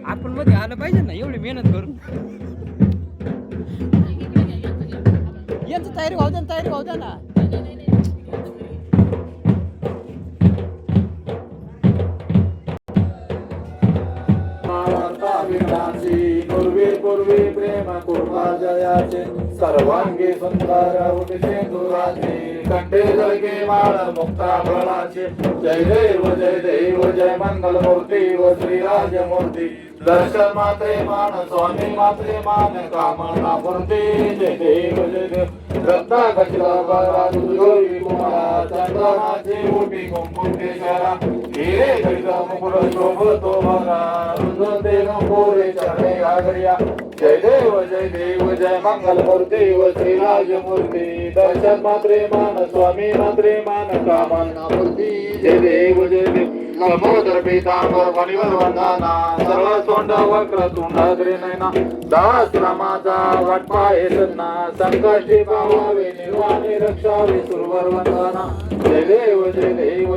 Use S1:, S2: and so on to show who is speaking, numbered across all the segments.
S1: आपण मध्ये आलं पाहिजे ना एवढी मेहनत करून. यांचं तयारी भाऊ द्या ना.
S2: पूर्वी प्रेम कुर्मा जयाचे सर्वांगी सुंदर सिंधुराचे कंठे जळके माळ मुक्ता फळाचे जय देव जय मंगल मूर्ती व श्रीराज मूर्ती दर्शन मात्रे मान स्वामी मात्रे मान कामना मूर्ती जय देव रत्ना खचिला बारा दुर्योगी कुमारा चंदनाचे मोठी कुंकुमेश्वरा हिरे गळीचा मुकुट शोभतो बघा रुंदते नको चरणे आगरिया जय देव जय मंगल मूर्ती व श्रीराज मूर्ती दर्शन मात्रे मान स्वामी मात्रे मान कामना मूर्ती जय देव लंबोदर पीतांबर फणीवर वंदना सरळ तोंड वक्र तोंडाग्रे नयना दास रामाचा वाटपाय सन्ना संकष्टी पावावे निर्वाणी रक्षावे सुरवर वंदना जय देव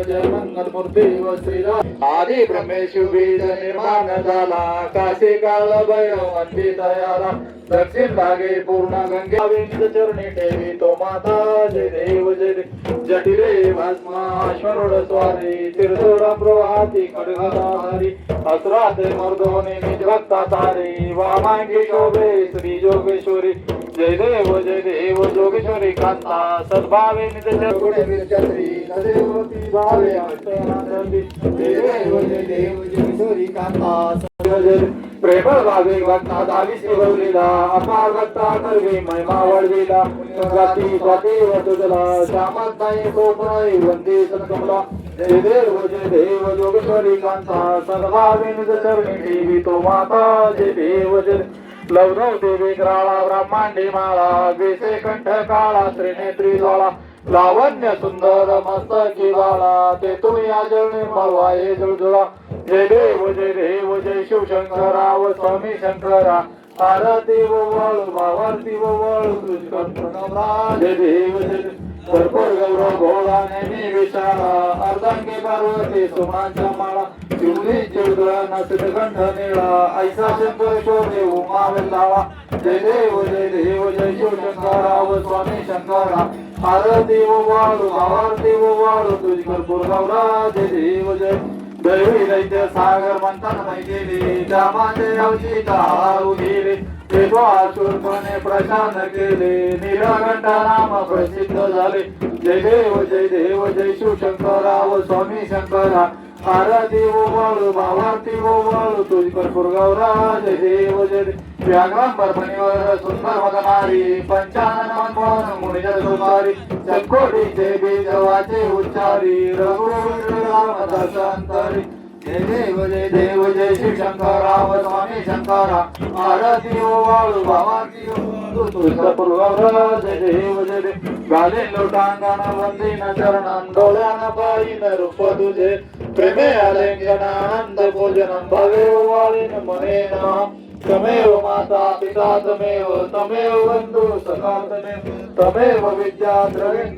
S2: जय मंगल मूर्ती व श्रीराम आदि ब्रह्मेश बीज निर्माण झाला काशी काळ भैरवंती तयारा दक्षिण भागे पूर्ण गंगा विंद चरणी ठेवी तो माता जय देव जटिले भस्माश्वरूढ स्वारी तीर्थोडा प्रवाहाती खडगधारी अस्राते मर्दोनी निज भक्ता तारी वामांगी शोभे श्री जोगेश्वरी जय देव जोगेश्वरी कांता सद्भावे निज गुणे विरचत्री सदैवती भावे अष्टनाथी जय देव जोगेश्वरी कांता प्रेमळ भावे भक्ता दावीस निभवलेला अपार भक्ता कर्वे महिमा वळविला गंगाती स्वाती वसुदला श्यामत नाही सोपनाई वंदे सत्कमला जय देव जोगेश्वरी कांता सद्भावे निज चरणी ठेवी तो माता जय देव लवनव देवी ग्राळा ब्रह्मांडी माळा वेसे कंठ काळा त्रिनेत्री ज्वाळा लावण्य सुंदर मस्तकी बाळा ते तुम्ही आजळणे मळवाये जुळजुळा जय देव जय शिवशंकरा व स्वामी शंकरा आरती व वळू भावारती व वळू तुझ्या जय देव भरपूर गौरव भोळा नेहमी विचारा अर्धांगी पार्वती सोमांच्या माळा चिवली चिवदळा नसित कंठ निळा ऐसा शंकर शोभे उमा वेल्लावा जय देव जय शिवशंकरा व स्वामी शंकरा आरती व वाळू भावारती व वाळू तुझी भरपूर गौरा जय देव दैवी दैत्य सागर मंथन गेले जामाचे अवचिता हारू गेले ते शूरपणे प्रशांत केले नीलकंठ नाम प्रसिद्ध झाले जय देव जय शिवशंकरा व स्वामी शंकरा आरती व वाळू भावारती व वाळू तुझी भरपूर गौरा जय देव व्याघ्रांबर फणीवर सुंदर वदनारी पंचानन मनमोहन मुनिजन सुमारी चकोटीचे बीज वाचे उच्चारी रघुवीर राम दर्शंतरी जय देव जय शिवशंकरा व स्वामी शंकरा आरती व वाळू भावारती तुझी भरपूर गौरा जय देव गाले लोटांगण वंदीन चरणं डोळ्यान पायीन रूप तुझे प्रेमे आलिंगन आनंद भोजनं भवे वाळीन मनेन तमेव माता पिता तमेव बंधु सखा तमेव विद्या द्रविण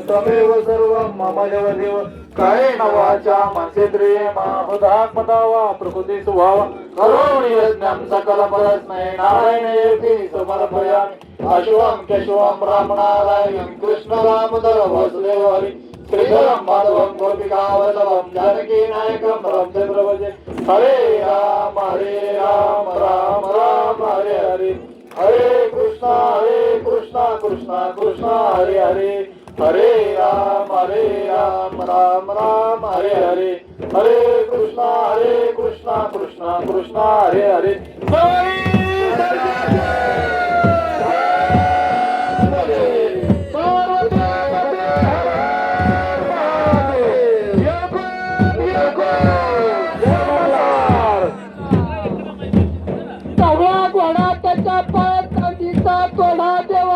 S2: तमेव सर्वं मम देव कायेन वाचा मनसेन्द्रियेण हृदात्मता वा प्रकृती स्वभाव करोमि यज्ञं सकल परस्मै नारायणेति समर्पयामि अश्वं केशवं रामनारायणं कृष्ण दामोदर वासुदेव हरि श्रीधरं माधवं गोपिकावल्लभं जानकी नायकं रामचंद्र भजे हरे राम राम राम हरे हरे हरे कृष्णा कृष्णा कृष्णा हरे हरे हरे राम राम राम हरे हरे हरे कृष्णा कृष्णा कृष्णा हरे हरे Yeah.
S1: देवाच्या पायात काठीचा तोडा देवा